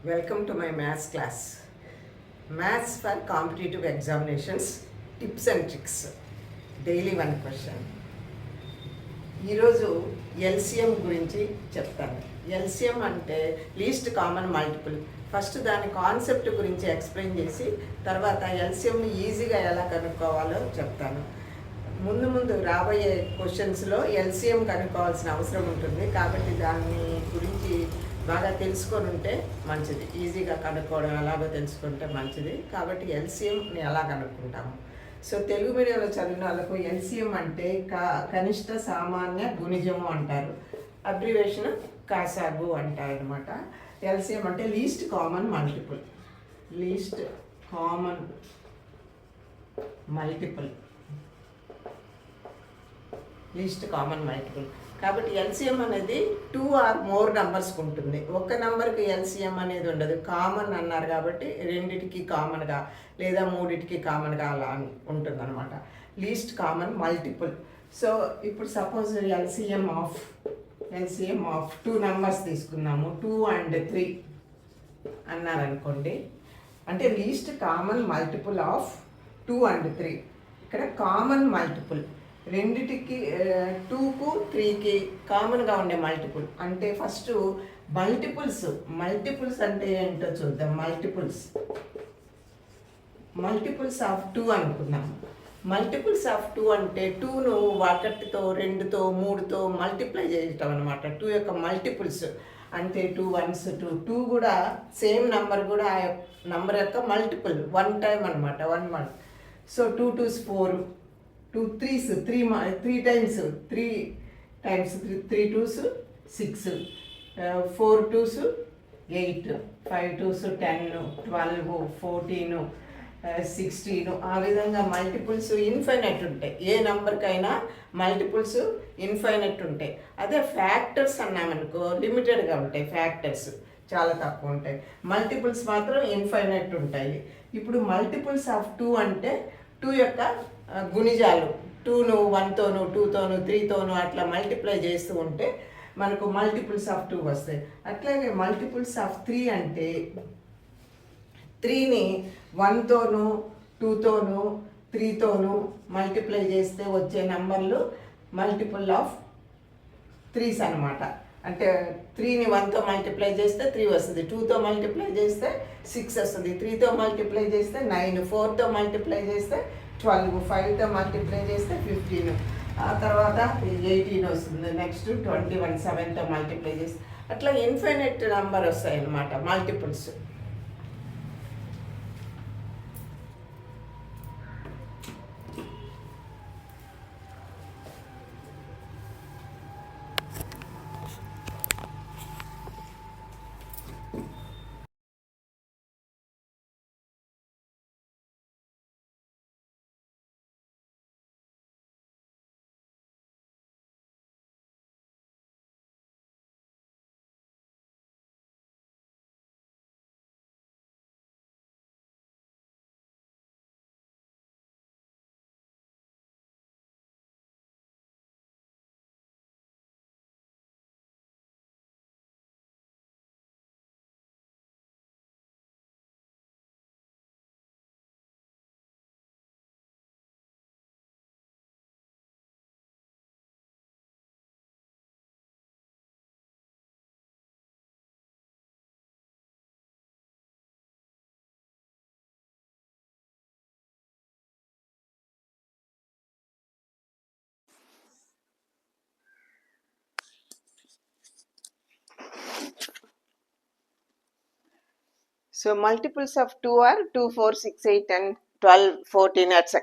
Welcome to my maths class. Maths for competitive examinations, tips and tricks. Daily one question. ఈరోజు LCM గురించి చెప్తాను. LCM అంటే least common multiple. First దాని concept గురించి explain చేసి తర్వాత ఎల్సిఎంని ఈజీగా ఎలా కనుక్కోవాలో చెప్తాను. ముందు రాబోయే క్వశ్చన్స్లో ఎల్సిఎం కనుక్కోవాల్సిన అవసరం ఉంటుంది. కాబట్టి దాని గురించి బాగా తెలుసుకొని ఉంటే మంచిది. ఈజీగా కనుక్కోవడం ఎలాగో తెలుసుకుంటే మంచిది. కాబట్టి ఎల్సిఎంని ఎలా కనుక్కుంటాము. సో తెలుగు మీడియంలో చదివిన వాళ్ళకు ఎల్సిఎం అంటే కనిష్ట సామాన్య గుణిజము అంటారు. అబ్రివేషన్ కాసాగు అంటారు అనమాట. ఎల్సిఎం అంటే least common multiple. Least common multiple. Least common multiple. కాబట్టి ఎల్సిఎం అనేది 2 ఆర్ మోర్ నెంబర్స్కి ఉంటుంది. ఒక నెంబర్కి ఎల్సిఎం అనేది ఉండదు. కామన్ అన్నారు కాబట్టి రెండిటికి కామన్గా లేదా మూడిటికి కామన్గా అలా ఉంటుంది అనమాట. Least common multiple. సో ఇప్పుడు సపోజ్ ఎల్సిఎం ఆఫ్ 2 నెంబర్స్ తీసుకున్నాము. 2 and 3 అన్నారనుకోండి. అంటే least common multiple of 2 and 3. ఇక్కడ కామన్ మల్టిపుల్ రెండిటికి 2కు 3కి కామన్గా ఉండే మల్టిపుల్. అంటే ఫస్ట్ మల్టిపుల్స్ అంటే ఏంటో చూద్దాం. మల్టిపుల్స్ ఆఫ్ 2 అనుకున్నాము. మల్టిపుల్స్ ఆఫ్ 2 అంటే 2ను 1తో 2తో 3తో మల్టిప్లై చేయటం అనమాట. 2 యొక్క మల్టిపుల్స్ అంటే 2 ones 2 కూడా సేమ్ నెంబర్ కూడా ఆ నెంబర్ యొక్క మల్టిపుల్ 1 time అనమాట. 1 so 2 2s 4, 2 3s 3 times 3 2s 6, 4 2s 8, 5 2s 10, 12, 14, 16. ఆ విధంగా మల్టిపుల్స్ ఇన్ఫైనైట్ ఉంటాయి. ఏ నెంబర్కైనా మల్టిపుల్స్ ఇన్ఫైనైట్ ఉంటాయి. అదే ఫ్యాక్టర్స్ అన్నామనుకో లిమిటెడ్గా ఉంటాయి. ఫ్యాక్టర్స్ చాలా తక్కువ ఉంటాయి. మల్టిపుల్స్ మాత్రం ఇన్ఫైనైట్ ఉంటాయి. ఇప్పుడు మల్టిపుల్స్ ఆఫ్ 2 అంటే 2 యొక్క గుణిజాలు. 2ను 1తోను 2తోను 3తోను అట్లా మల్టిప్లై చేస్తూ ఉంటే మనకు మల్టిపుల్స్ ఆఫ్ 2 వస్తాయి. అట్లాగే మల్టిపుల్స్ ఆఫ్ 3 అంటే 3ని 1తోను 2తోను 3తోను మల్టిప్లై చేస్తే వచ్చే నెంబర్లు మల్టిపుల్ ఆఫ్ 3s అనమాట. అంటే 3ని 1తో మల్టిప్లై చేస్తే 3 వస్తుంది, 2తో మల్టిప్లై చేస్తే 6 వస్తుంది, 3తో మల్టిప్లై చేస్తే 9, 4తో మల్టిప్లై చేస్తే 12, 5తో మల్టిప్లై చేస్తే 15, ఆ తర్వాత 18 వస్తుంది, నెక్స్ట్ 21, 7తో మల్టిప్లై చేస్తే అట్లా ఇన్ఫైనైట్ నెంబర్ వస్తాయి అన్నమాట multiples. So multiples of 2 are 2, 4, 6, 8, 10, 12, 14, etc.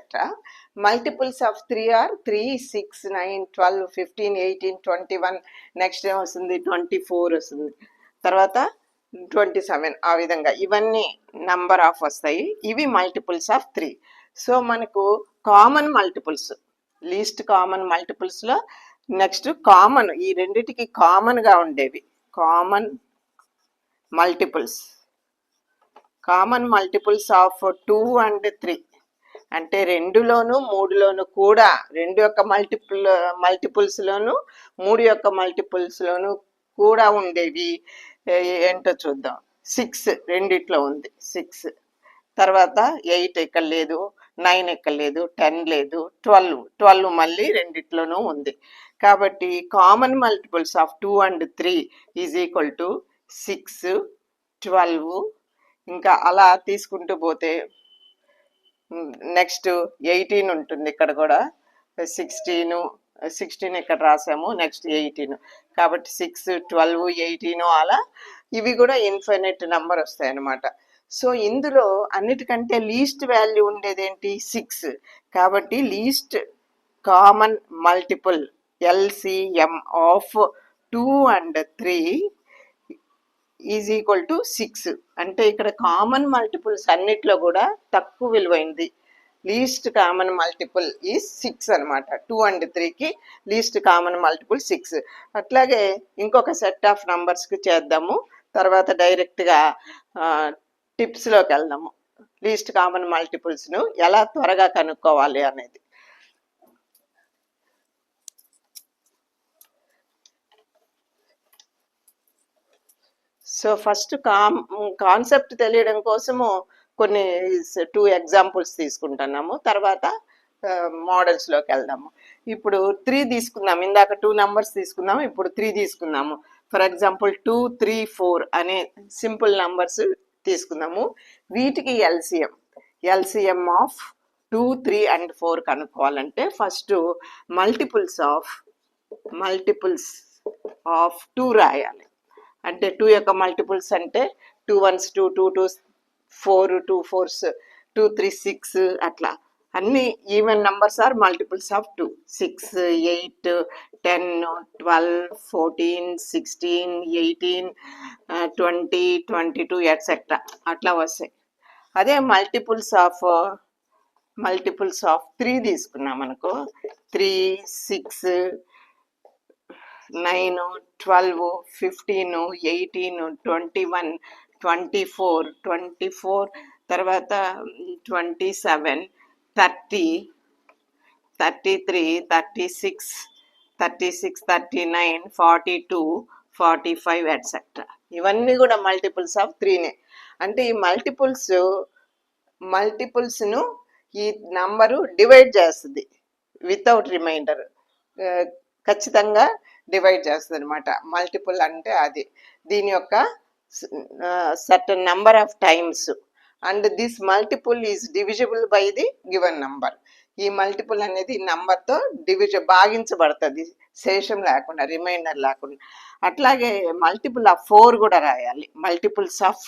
Multiples of 3 are 3, 6, 9, 12, 15, 18, 21, next ఏం వస్తుంది 24 వస్తుంది, తర్వాత 27. ఆ విధంగా ఇవన్నీ నంబర్ ఆఫ్ వస్తాయి. ఇవి మల్టిపుల్స్ ఆఫ్ 3. సో మనకు కామన్ మల్టిపుల్స్, లీస్ట్ కామన్ మల్టిపుల్స్లో నెక్స్ట్ కామన్, ఈ రెండిటికి కామన్గా ఉండేవి కామన్ మల్టిపుల్స్ ఆఫ్ 2 and 3 అంటే 2లోను 3లోను కూడా, 2 యొక్క మల్టిపుల్స్లోను 3 యొక్క మల్టిపుల్స్లోను కూడా ఉండేవి ఏంటో చూద్దాం. 6 రెండిట్లో ఉంది 6. తర్వాత 8 ఇక్కడ లేదు, 9 ఇక్కడ లేదు, 10 లేదు, 12 మళ్ళీ రెండిట్లోనూ ఉంది. కాబట్టి common multiples of 2 and 3 is equal to 6, 12. ఇంకా అలా తీసుకుంటూ పోతే నెక్స్ట్ 18 ఉంటుంది ఇక్కడ కూడా, 16 ఇక్కడ రాసాము, నెక్స్ట్ 18. కాబట్టి 6, 12, 18 అలా ఇవి కూడా ఇన్ఫినిట్ నెంబర్ వస్తాయి అన్నమాట. సో ఇందులో అన్నిటికంటే లీస్ట్ వాల్యూ ఉండేది ఏంటి? 6. కాబట్టి least common multiple LCM of 2 and 3 is equal to 6. అంటే ఇక్కడ కామన్ మల్టిపుల్స్ అన్నిట్లో కూడా తక్కువ విలువైంది. లీస్ట్ కామన్ మల్టిపుల్ ఈజ్ 6 అనమాట. 2 and 3కి లీస్ట్ కామన్ మల్టిపుల్ 6. అట్లాగే ఇంకొక సెట్ ఆఫ్ నంబర్స్కి చేద్దాము, తర్వాత డైరెక్ట్గా టిప్స్లోకి వెళ్దాము. లీస్ట్ కామన్ మల్టిపుల్స్ను ఎలా త్వరగా కనుక్కోవాలి అనేది. సో ఫస్ట్ కాన్సెప్ట్ తెలియడం కోసము కొన్ని 2 ఎగ్జాంపుల్స్ తీసుకుంటున్నాము, తర్వాత మోడల్స్లోకి వెళ్దాము. ఇప్పుడు 3 తీసుకుందాం. ఇందాక 2 నెంబర్స్ తీసుకుందాము, ఇప్పుడు 3 తీసుకుందాము. ఫర్ ఎగ్జాంపుల్ 2, 3, 4 అనే సింపుల్ నెంబర్స్ తీసుకుందాము. వీటికి ఎల్సిఎం ఆఫ్ 2, 3 and 4 కనుక్కోవాలంటే ఫస్ట్ మల్టిపుల్స్ ఆఫ్ 2 రాయాలి. అంటే 2 యొక్క మల్టిపుల్స్ అంటే 2 1s 2, 2 2s 4, 2 4s 2 3 6 అట్లా అన్ని even numbers are multiples of 2. 6, 8, 10, 12, 14, 16, 18, 20, 22 etcetera అట్లా వస్తాయి. అదే మల్టిపుల్స్ ఆఫ్ 3 తీసుకున్నాం అనుకో, 3, 6, 9, 12, 15, 18, 21, 24, తర్వాత 27, 30, 33, 36, 39, 42, 45 ఎట్సెట్రా. ఇవన్నీ కూడా మల్టిపుల్స్ ఆఫ్ 3నే. అంటే ఈ మల్టిపుల్స్ను ఈ నంబరు డివైడ్ చేస్తుంది వితౌట్ రిమైండర్. ఖచ్చితంగా డివైడ్ చేస్తుంది అనమాట. మల్టిపుల్ అంటే అది దీని యొక్క certain number of times, and this multiple is divisible by the given number. ఈ మల్టిపుల్ అనేది నంబర్తో భాగించబడుతుంది, శేషం లేకుండా, రిమైండర్ లేకుండా. అట్లాగే మల్టిపుల్ ఆఫ్ 4 కూడా రాయాలి. Multiples of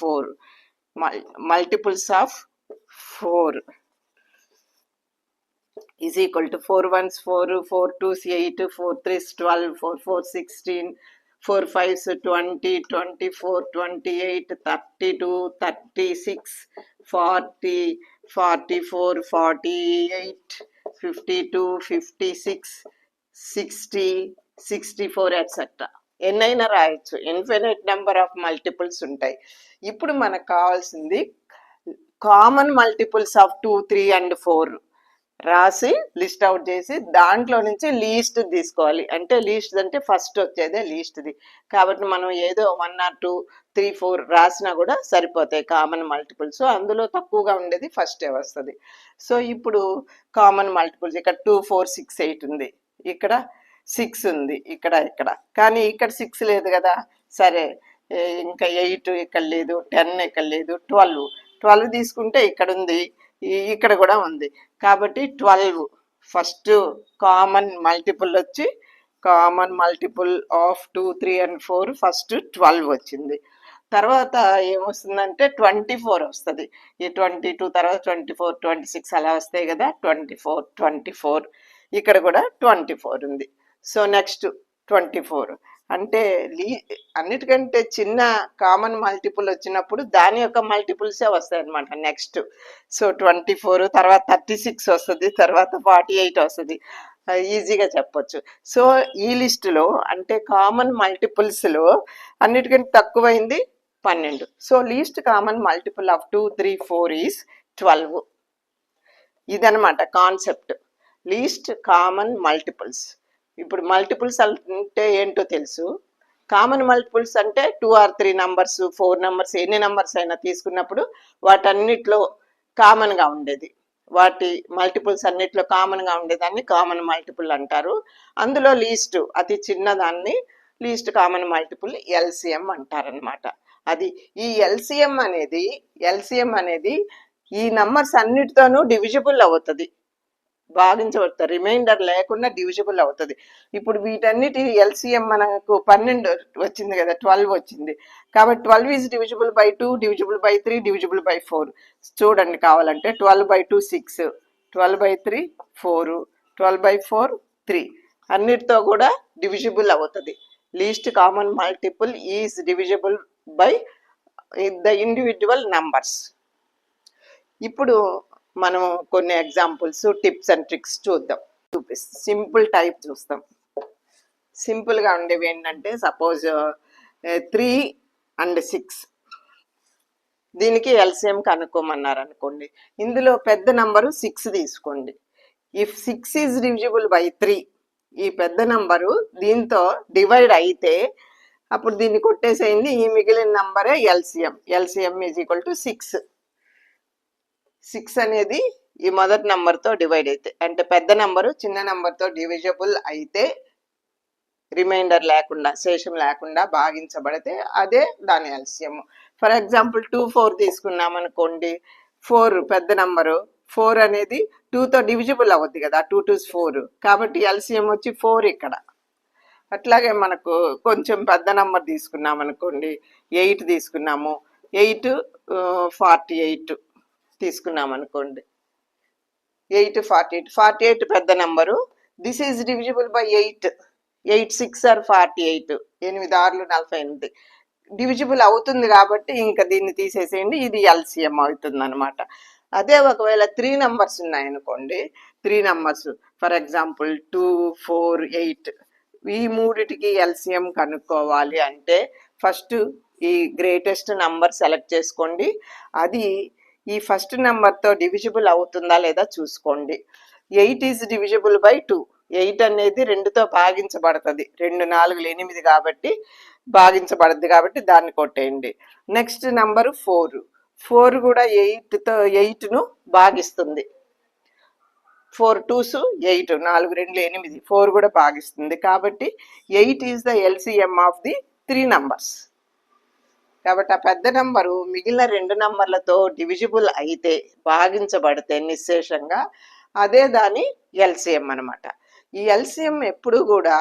4 is equal to 4 1s 4, 4 2s 8, 4 3s 12, 4 4s 16, 4 5s 20, 24, 28, 32, 36, 40, 44, 48, 52, 56, 60, 64 etcetera. ఎన్నైనా రాయొచ్చు. ఇన్ఫినిట్ నెంబర్ ఆఫ్ మల్టిపుల్స్ ఉంటాయి. ఇప్పుడు మనకు కావాల్సింది కామన్ మల్టిపుల్స్ ఆఫ్ 2, 3 and 4 రాసి లిస్ట్ అవుట్ చేసి దాంట్లో నుంచి లీస్ట్ తీసుకోవాలి. అంటే లీస్ట్ అంటే ఫస్ట్ వచ్చేదే లీస్ట్ది. కాబట్టి మనం ఏదో 1 or 2, 3, 4 రాసినా కూడా సరిపోతాయి కామన్ మల్టిపుల్స్. అందులో తక్కువగా ఉండేది ఫస్టే వస్తుంది. సో ఇప్పుడు కామన్ మల్టిపుల్స్ ఇక్కడ 2, 4, 6, 8 ఉంది, ఇక్కడ 6 ఉంది, ఇక్కడ కానీ ఇక్కడ 6 లేదు కదా. సరే, ఇంకా 8 ఇక్కడ లేదు, 10 ఇక్కడ లేదు, 12 తీసుకుంటే ఇక్కడ ఉంది, ఇక్కడ కూడా ఉంది. కాబట్టి 12 ఫస్ట్ కామన్ మల్టిపుల్ వచ్చి common multiple of 2, 3 and 4 first 12 వచ్చింది. తర్వాత ఏమొస్తుందంటే 24 వస్తుంది. ఈ 22 తర్వాత 24, 26 అలా వస్తాయి కదా. 24 ఇక్కడ కూడా 24 ఉంది. సో నెక్స్ట్ 24 అంటే అన్నిటికంటే చిన్న కామన్ మల్టిపుల్ వచ్చినప్పుడు దాని యొక్క మల్టిపుల్సే వస్తాయి అనమాట. నెక్స్ట్ సో 24 తర్వాత 36 వస్తుంది, తర్వాత 48 వస్తుంది. ఈజీగా చెప్పొచ్చు. సో ఈ లిస్టులో అంటే కామన్ మల్టిపుల్స్లో అన్నిటికంటే తక్కువైంది 12. So least common multiple of 2, 3, 4 is 12. ఇదనమాట కాన్సెప్ట్, లీస్ట్ కామన్ మల్టిపుల్స్. ఇప్పుడు మల్టిపుల్స్ అంటే ఏంటో తెలుసు, కామన్ మల్టిపుల్స్ అంటే 2 or 3 నంబర్స్ 4 నంబర్స్ ఎన్ని నంబర్స్ అయినా తీసుకున్నప్పుడు వాటన్నిటిలో కామన్గా ఉండేది, వాటి మల్టిపుల్స్ అన్నిట్లో కామన్గా ఉండేదాన్ని కామన్ మల్టిపుల్ అంటారు. అందులో లీస్ట్ అతి చిన్నదాన్ని లీస్ట్ కామన్ మల్టిపుల్ ఎల్సిఎం అంటారనమాట. అది ఈ ఎల్సిఎం అనేది ఈ నంబర్స్ అన్నిటితోనూ డివిజిబుల్ అవుతుంది, భాగించబడుతుంది, రిమైండర్ లేకుండా డివిజిబుల్ అవుతుంది. ఇప్పుడు వీటన్నిటి ఎల్సిఎం మనకు 12 వచ్చింది కదా, 12 వచ్చింది కాబట్టి 12 is divisible by 2, divisible by 3, divisible by 4. చూడండి కావాలంటే 12/2 6, 12/3 4, 12/4 3 అన్నిటితో కూడా డివిజిబుల్ అవుతుంది. Least common multiple is divisible by the individual numbers. ఇప్పుడు మనం కొన్ని ఎగ్జాంపుల్స్ టిప్స్ అండ్ ట్రిక్స్ చూపిస్తాం. సింపుల్ టైప్ చూస్తాం. సింపుల్గా ఉండేవి ఏంటంటే సపోజ్ 3 and 6 దీనికి ఎల్సిఎం కనుక్కోమన్నారు అనుకోండి. ఇందులో పెద్ద నంబరు 6 తీసుకోండి. ఇఫ్ 6 ఈజ్ డివిజిబుల్ బై 3, ఈ పెద్ద నంబరు దీంతో డివైడ్ అయితే అప్పుడు దీన్ని కొట్టేసేయండి, ఈ మిగిలిన నంబరే LCM. LCM is equal to 6. 6 అనేది ఈ మొదటి నంబర్తో డివైడ్ అయితే, అంటే పెద్ద నంబరు చిన్న నంబర్తో డివిజబుల్ అయితే, రిమైండర్ లేకుండా శేషం లేకుండా భాగించబడితే అదే దాని ఎల్సిఎం. ఫర్ ఎగ్జాంపుల్ 2 4 తీసుకున్నాం అనుకోండి. 4 పెద్ద నంబరు, 4 అనేది 2తో డివిజిబుల్ అవుద్ది కదా, 2 2s 4 కాబట్టి ఎల్సిఎం వచ్చి 4 ఇక్కడ. అట్లాగే మనకు కొంచెం పెద్ద నంబర్ తీసుకున్నాం అనుకోండి, 8 తీసుకున్నాము, 8 48 తీసుకున్నాం అనుకోండి. 8 48, 48 పెద్ద number. This is divisible by 8, 8 6 are 48, 8 6 48 divisible అవుతుంది కాబట్టి ఇంకా దీన్ని తీసేసేయండి, ఇది ఎల్సిఎం అవుతుంది అనమాట. అదే ఒకవేళ 3 నంబర్స్ ఉన్నాయనుకోండి, 3 నంబర్స్ ఫర్ ఎగ్జాంపుల్ 2 4 8, ఈ మూడిటికి ఎల్సిఎం కనుక్కోవాలి అంటే ఫస్ట్ ఈ గ్రేటెస్ట్ నంబర్ సెలెక్ట్ చేసుకోండి. అది ఈ ఫస్ట్ నెంబర్తో డివిజిబుల్ అవుతుందా లేదా చూసుకోండి. 8 ఈజ్ డివిజిబుల్ బై 2, 8 అనేది 2తో భాగించబడుతుంది, 2 4 8 కాబట్టి భాగించబడుద్ది కాబట్టి దాన్ని కొట్టేయండి. నెక్స్ట్ నెంబరు 4, 4 కూడా 8ను భాగిస్తుంది. 4 2s 8, 4 2 8, 4 కూడా భాగిస్తుంది కాబట్టి 8 is the LCM of the 3 numbers. కాబట్టి ఆ పెద్ద నంబరు మిగిలిన 2 నంబర్లతో డివిజిబుల్ అయితే, భాగించబడితే నిశ్శేషంగా, అదే దాని ఎల్సిఎం అనమాట. ఈ ఎల్సిఎం ఎప్పుడు కూడా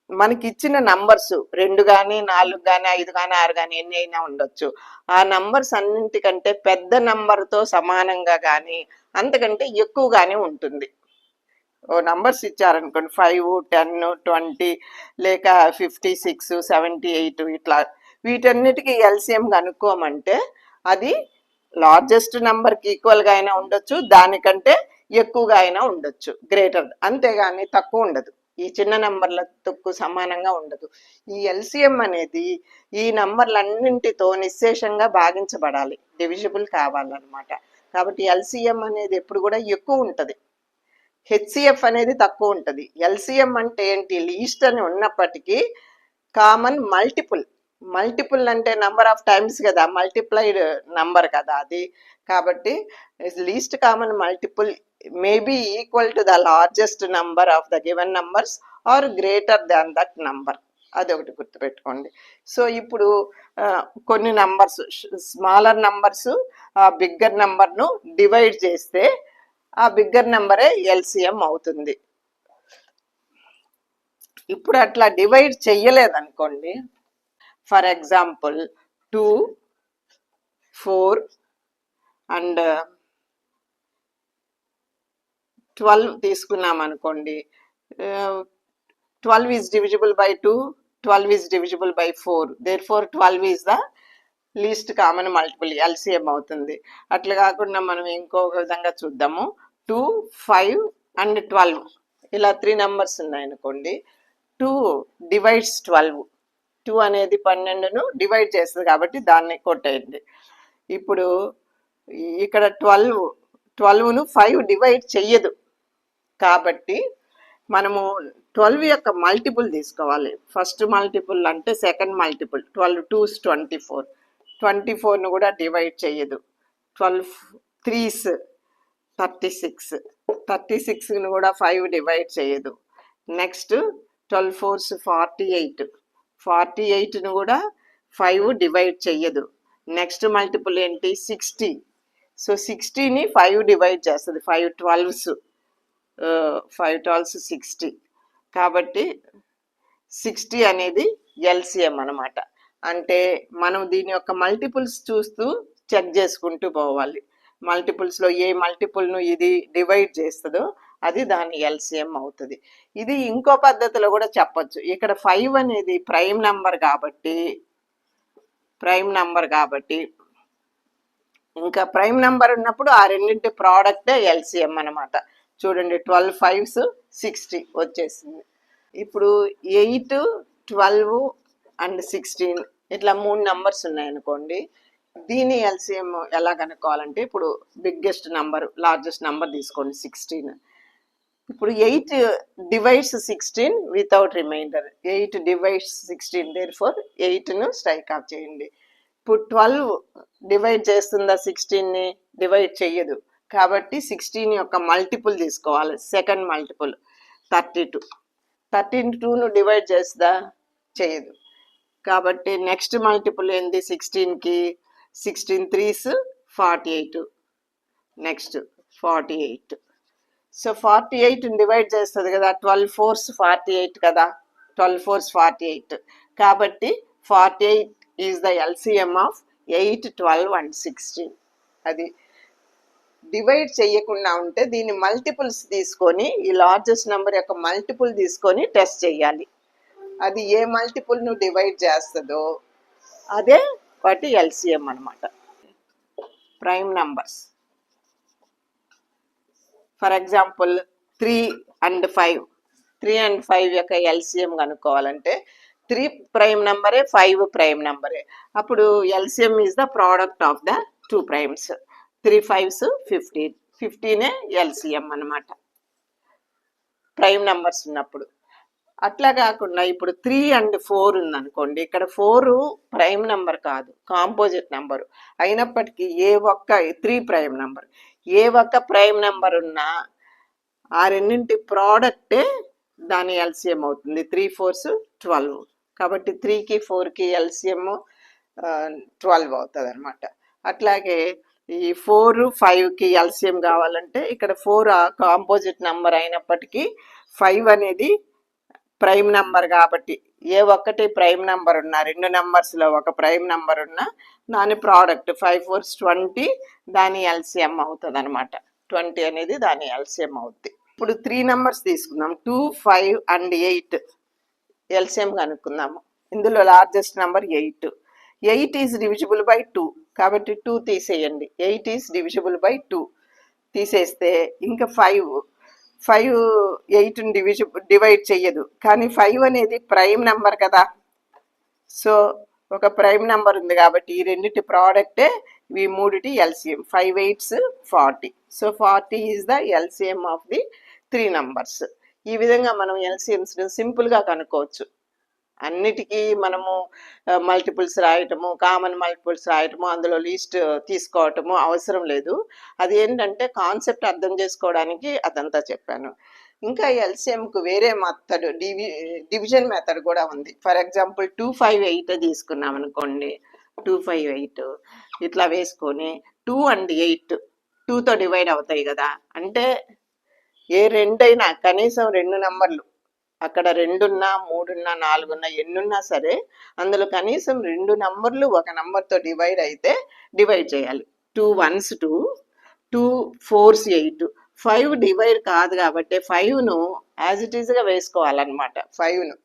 మనకి ఇచ్చిన నంబర్స్ 2 కానీ 4 కానీ 5 కానీ 6 కానీ ఎన్ని అయినా ఉండొచ్చు, ఆ నంబర్స్ అన్నింటికంటే పెద్ద నంబర్తో సమానంగా కానీ అంతకంటే ఎక్కువగానే ఉంటుంది. ఓ నంబర్స్ ఇచ్చారనుకోండి 5 10 20 లేక 56 78 ఇట్లా, వీటన్నిటికీ ఎల్సిఎం కనుక్కోమంటే అది లార్జెస్ట్ నెంబర్కి ఈక్వల్గా అయినా ఉండొచ్చు, దానికంటే ఎక్కువగా అయినా ఉండొచ్చు, గ్రేటర్, అంతేగాని తక్కువ ఉండదు, ఈ చిన్న నెంబర్లకు సమానంగా ఉండదు. ఈ ఎల్సిఎం అనేది ఈ నంబర్లన్నింటితో నిశ్శేషంగా భాగించబడాలి, డివిజిబుల్ కావాలన్నమాట. కాబట్టి ఎల్సిఎం అనేది ఎప్పుడు కూడా ఎక్కువ ఉంటుంది, హెచ్సిఎఫ్ అనేది తక్కువ ఉంటుంది. ఎల్సిఎం అంటే ఏంటి, లీస్ట్ అని ఉన్నప్పటికీ కామన్ మల్టిపుల్. మల్టిపుల్ అంటే నంబర్ ఆఫ్ టైమ్స్ కదా, మల్టిప్లైడ్ నంబర్ కదా అది. కాబట్టి least common multiple may be equal to the largest number of the given numbers or greater than that number, అదొకటి గుర్తుపెట్టుకోండి. సో ఇప్పుడు కొన్ని నంబర్స్, స్మాలర్ నంబర్స్ ఆ బిగ్గర్ నంబర్ను డివైడ్ చేస్తే ఆ బిగ్గర్ నెంబరే ఎల్సిఎం అవుతుంది. ఇప్పుడు అట్లా డివైడ్ చెయ్యలేదనుకోండి, ఫర్ ఎగ్జాంపుల్ 2 4 and 12 తీసుకున్నాం అనుకోండి. 12 is divisible by 2, 12 is divisible by 4, therefore 12 is the least common multiple, LCM అవుతుంది. అట్లా కాకుండా మనం ఇంకొక విధంగా చూద్దాము. 2 5 and 12 ఇలా 3 నెంబర్స్ ఉన్నాయనుకోండి. 2 డివైడ్స్ 12, 2 అనేది 12ను డివైడ్ చేస్తుంది కాబట్టి దాన్ని కొట్టేయండి. ఇప్పుడు ఇక్కడ 12ను 5 డివైడ్ చెయ్యదు కాబట్టి మనము 12 యొక్క మల్టిపుల్ తీసుకోవాలి. ఫస్ట్ మల్టిపుల్ అంటే సెకండ్ మల్టిపుల్ 12 2s 24. 24ను కూడా డివైడ్ చేయదు. 12 3s 36. 36ను కూడా 5 డివైడ్ చేయదు. Next 12 4s 48. 48ను కూడా 5 డివైడ్ చెయ్యదు. నెక్స్ట్ మల్టిపుల్ ఏంటి 60. సో 60ని 5 డివైడ్ చేస్తుంది. 5 12s 5 12s 60. కాబట్టి 60 అనేది ఎల్సిఎం అనమాట. అంటే మనం దీని యొక్క మల్టిపుల్స్ చూస్తూ చెక్ చేసుకుంటూ పోవాలి. మల్టిపుల్స్లో ఏ మల్టిపుల్ను ఇది డివైడ్ చేస్తుందో అది దాని ఎల్సిఎం అవుతుంది. ఇది ఇంకో పద్ధతిలో కూడా చెప్పచ్చు. ఇక్కడ 5 అనేది ప్రైమ్ నెంబర్ కాబట్టి ఇంకా ప్రైమ్ నెంబర్ ఉన్నప్పుడు ఆ రెండింటి ప్రోడక్టే ఎల్సిఎం అనమాట. చూడండి 12 5s 60 వచ్చేసింది. ఇప్పుడు 8 12 అండ్ 16 ఇట్లా 3 నెంబర్స్ ఉన్నాయనుకోండి. దీని ఎల్సిఎం ఎలా కనుక్కోవాలంటే ఇప్పుడు బిగ్గెస్ట్ నెంబర్ లార్జెస్ట్ నెంబర్ తీసుకోండి 16. ఇప్పుడు 8 divides 16 without remainder. 8 divides 16, therefore 8ను స్ట్రైక్ ఆఫ్ చేయండి. ఇప్పుడు 12 డివైడ్ చేస్తుందా 16ని? డివైడ్ చెయ్యదు. కాబట్టి 16 యొక్క మల్టిపుల్ తీసుకోవాలి. Second multiple 32. 32ను డివైడ్ చేస్తుందా? చేయదు. కాబట్టి నెక్స్ట్ మల్టిపుల్ ఏంది 16కి? 16 3s 48. నెక్స్ట్ 48. సో 48ని డివైడ్ చేస్తుంది కదా. 12 4s 48 కదా. 12 4s 48. కాబట్టి 48 is the LCM of 8 12 and 16. అది డివైడ్ చేయకుండా ఉంటే దీని మల్టిపుల్స్ తీసుకొని ఈ లార్జెస్ట్ నెంబర్ యొక్క మల్టిపుల్ తీసుకొని టెస్ట్ చేయాలి. అది ఏ మల్టిపుల్ను డివైడ్ చేస్తుందో అదే వాటి ఎల్సిఎం అనమాట. Prime numbers for example 3 and 5. 3 and 5 యొక్క ఎల్సిఎం కనుక్కోవాలంటే 3 ప్రైమ్ నెంబరే 5 ప్రైమ్ నెంబరే. అప్పుడు LCM is the product of the 2 primes. 3 5s 15. 15ఏ ఎల్సిఎం అనమాట ప్రైమ్ నెంబర్స్ ఉన్నప్పుడు. అట్లా కాకుండా ఇప్పుడు 3 and 4 ఉందనుకోండి. ఇక్కడ 4 ప్రైమ్ నెంబర్ కాదు, కాంపోజిట్ నెంబరు. అయినప్పటికీ ఏ ఒక్క 3 ప్రైమ్ నెంబర్, ఏ ఒక్క ప్రైమ్ నెంబర్ ఉన్నా ఆ రెండింటి ప్రోడక్టే దాని ఎల్సిఎం అవుతుంది. 3 4s 12. కాబట్టి 3కి 4కి ఎల్సిఎం 12 అవుతుంది అనమాట. అట్లాగే ఈ 4 5కి ఎల్సిఎం కావాలంటే ఇక్కడ 4 కాంపోజిట్ నెంబర్ అయినప్పటికీ 5 అనేది ప్రైమ్ నెంబర్ కాబట్టి ఏ ఒక్కటి ప్రైమ్ నెంబర్ ఉన్నా, 2 నెంబర్స్లో ఒక ప్రైమ్ నెంబర్ ఉన్నా దాని ప్రోడక్ట్ 5 4s 20 దాని ఎల్సిఎం అవుతుంది అనమాట. 20 అనేది దాని ఎల్సిఎం అవుద్ది. ఇప్పుడు 3 నెంబర్స్ తీసుకుందాం. 2 5 and 8 ఎల్సిఎం కనుక్కుందాము. ఇందులో largest number 8. 8 is divisible by 2 కాబట్టి 2 తీసేయండి. 8 ఈజ్ డివిజిబుల్ బై 2 తీసేస్తే ఇంకా 5 8ని డివైడ్ చెయ్యదు. కానీ 5 అనేది ప్రైమ్ నెంబర్ కదా. సో ఒక ప్రైమ్ నెంబర్ ఉంది కాబట్టి ఈ రెండింటి ప్రోడక్టే ఈ మూడిటి LCM. 5 8s 40. So 40 is the LCM of the 3 numbers. ఈ విధంగా మనం ఎల్సిఎంస్ని సింపుల్గా కనుక్కోవచ్చు. అన్నిటికీ మనము మల్టిపుల్స్ రాయటము, కామన్ మల్టిపుల్స్ రాయటము, అందులో లీస్ట్ తీసుకోవటము అవసరం లేదు. అది ఏంటంటే కాన్సెప్ట్ అర్థం చేసుకోవడానికి అదంతా చెప్పాను. ఇంకా ఎల్సిఎంకు వేరే మెథడ్ డివిజన్ మెథడ్ కూడా ఉంది. ఫర్ ఎగ్జాంపుల్ 2 5 8 తీసుకున్నాం అనుకోండి. 2 5 8 ఇట్లా వేసుకొని 2 and 8 2తో డివైడ్ అవుతాయి కదా. అంటే ఏ రెండైనా కనీసం 2 నెంబర్లు, అక్కడ 2 ఉన్నా 3 ఉన్నా 4 ఉన్నా ఎన్నున్నా సరే అందులో కనీసం 2 నెంబర్లు ఒక నెంబర్తో డివైడ్ అయితే డివైడ్ చేయాలి. 2 1s 2, 2 4s 8. 5 డివైడ్ కాదు కాబట్టి 5ను యాజ్ ఇట్ ఈజ్గా వేసుకోవాలన్నమాట. 5ను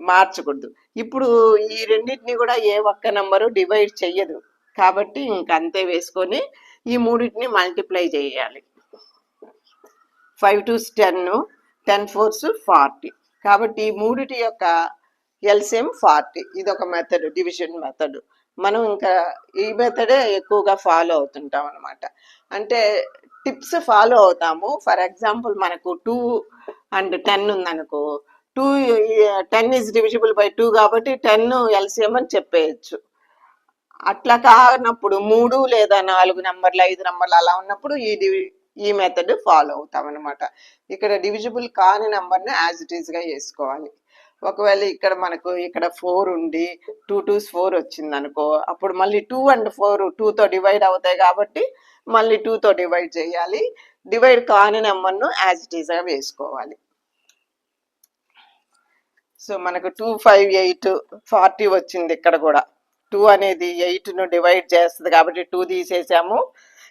మార్చకూడదు. ఇప్పుడు ఈ రెండింటిని కూడా ఏ ఒక్క నెంబరు డివైడ్ చెయ్యదు కాబట్టి ఇంకంతే వేసుకొని ఈ మూడింటిని మల్టిప్లై చేయాలి. 5 2s 10, 10 4s 40. కాబట్టి ఈ మూడిటి యొక్క ఎల్సిఎం 40. ఇది ఒక మెథడ్, డివిజన్ మెథడ్. మనం ఇంకా ఈ మెథడే ఎక్కువగా ఫాలో అవుతుంటాం అనమాట. అంటే టిప్స్ ఫాలో అవుతాము. ఫర్ ఎగ్జాంపుల్ మనకు 2 and 10 ఉందనుకో, టూ 10 ఈజ్ డివిజిబుల్ బై 2 కాబట్టి 10 ఎల్సిఎం అని చెప్పేయచ్చు. అట్లా కానప్పుడు 3 లేదా 4 నంబర్లు 5 నంబర్లు అలా ఉన్నప్పుడు ఈ మెథడ్ ఫాలో అవుతాం అనమాట. ఇక్కడ డివిజిబుల్ కాని నంబర్ని యాజ్ ఇట్ ఈస్గా వేసుకోవాలి. ఒకవేళ ఇక్కడ మనకు ఇక్కడ 4 ఉండి 2 2s 4 వచ్చింది అనుకో, అప్పుడు మళ్ళీ 2 and 4 2తో డివైడ్ అవుతాయి కాబట్టి మళ్ళీ 2తో డివైడ్ చేయాలి. డివైడ్ కాని నెంబర్ను యాజ్ ఇట్ ఈస్గా వేసుకోవాలి. సో మనకు 2 5 8 40 వచ్చింది. ఇక్కడ కూడా 2 అనేది 8ను డివైడ్ చేస్తుంది కాబట్టి 2 తీసేసాము.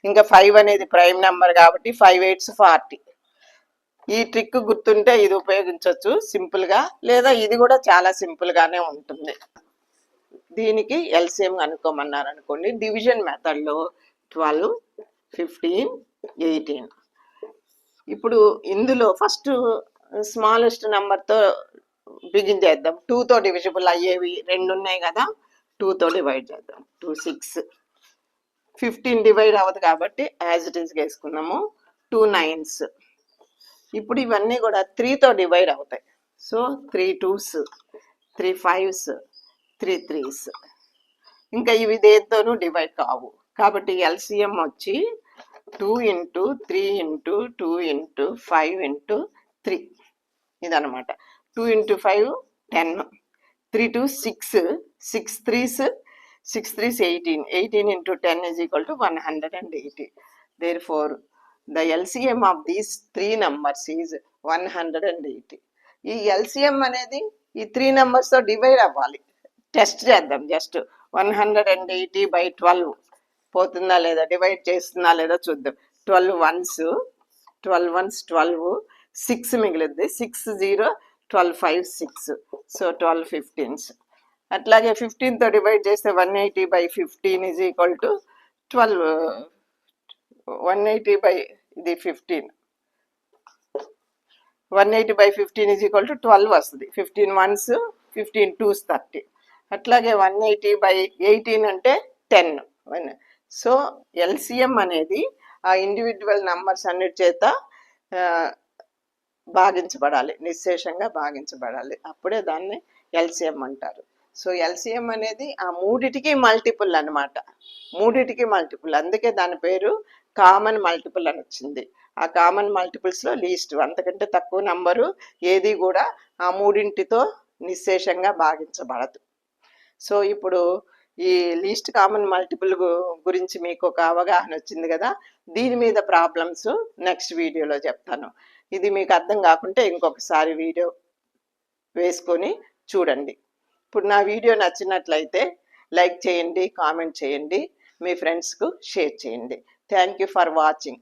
ఇంకా 5 అనేది ప్రైమ్ నెంబర్ కాబట్టి 5 8s 40. ఈ ట్రిక్ గుర్తుంటే ఇది ఉపయోగించవచ్చు సింపుల్గా, లేదా ఇది కూడా చాలా సింపుల్గానే ఉంటుంది. దీనికి ఎల్సిఎం కనుక్కోమన్నారు అనుకోండి. డివిజన్ మెథడ్లో 12 15 18. ఇప్పుడు ఇందులో ఫస్ట్ స్మాలెస్ట్ నెంబర్తో బిగిన్ చేద్దాం. 2తో డివిజిబుల్ అయ్యేవి 2 ఉన్నాయి కదా, 2తో డివైడ్ చేద్దాం. 2 6. 15 డివైడ్ అవ్వదు కాబట్టి యాజ్ ఇట్ ఈస్గా వేసుకుందాము. 2 9s. ఇప్పుడు ఇవన్నీ కూడా 3తో డివైడ్ అవుతాయి. So 3 2s 3 5s 3 3s. ఇంకా ఇవి దేనితోనూ డివైడ్ కావు కాబట్టి ఎల్సిఎం వచ్చి 2 into 3 into 2 into 5 into 3 ఇదనమాట. 2 into 5 10, 3 2 6, 6 3s 18. 18 into 10 is equal to 180. Therefore, the LCM of these three numbers is 180. ఈ LCM అనేది ఈ 3 numbers తో డివైడ్ అవ్వాలి. టెస్ట్ చేద్దాం. జస్ట్ 180 by 12 పోతుందా లేదా, డివైడ్ చేస్తుందా లేదా చూద్దాం. 12 1s 12 6 మిగిలింది. 6 0 12 5 6. So 12 15s. అట్లాగే 15తో డివైడ్ చేస్తే 180 by 15 is equal to 12. 180 by ఇది 15. 180 by 15 is equal to 12 వస్తుంది. 15 1s 15 2s 30. అట్లాగే 180 by 18 అంటే 10. సో ఎల్సిఎం అనేది ఆ ఇండివిజువల్ నంబర్స్ అన్నిటి చేత భాగించబడాలి, నిశ్శేషంగా భాగించబడాలి. అప్పుడే దాన్ని ఎల్సిఎం అంటారు. సో ఎల్సిఎం అనేది ఆ మూడిటికి మల్టిపుల్ అనమాట. మూడిటికి మల్టిపుల్, అందుకే దాని పేరు కామన్ మల్టిపుల్ అని వచ్చింది. ఆ కామన్ మల్టిపుల్స్లో లీస్ట్, అంతకంటే తక్కువ నంబరు ఏది కూడా ఆ మూడింటితో నిశ్శేషంగా భాగించబడదు. సో ఇప్పుడు ఈ లీస్ట్ కామన్ మల్టిపుల్ గురించి మీకు ఒక అవగాహన వచ్చింది కదా. దీని మీద ప్రాబ్లమ్స్ నెక్స్ట్ వీడియోలో చెప్తాను. ఇది మీకు అర్థం కాకుంటే ఇంకొకసారి వీడియో వేసుకొని చూడండి. ఇప్పుడు నా వీడియో నచ్చినట్లయితే లైక్ చేయండి, కామెంట్ చేయండి, మీ ఫ్రెండ్స్కు షేర్ చేయండి. Thank you for watching.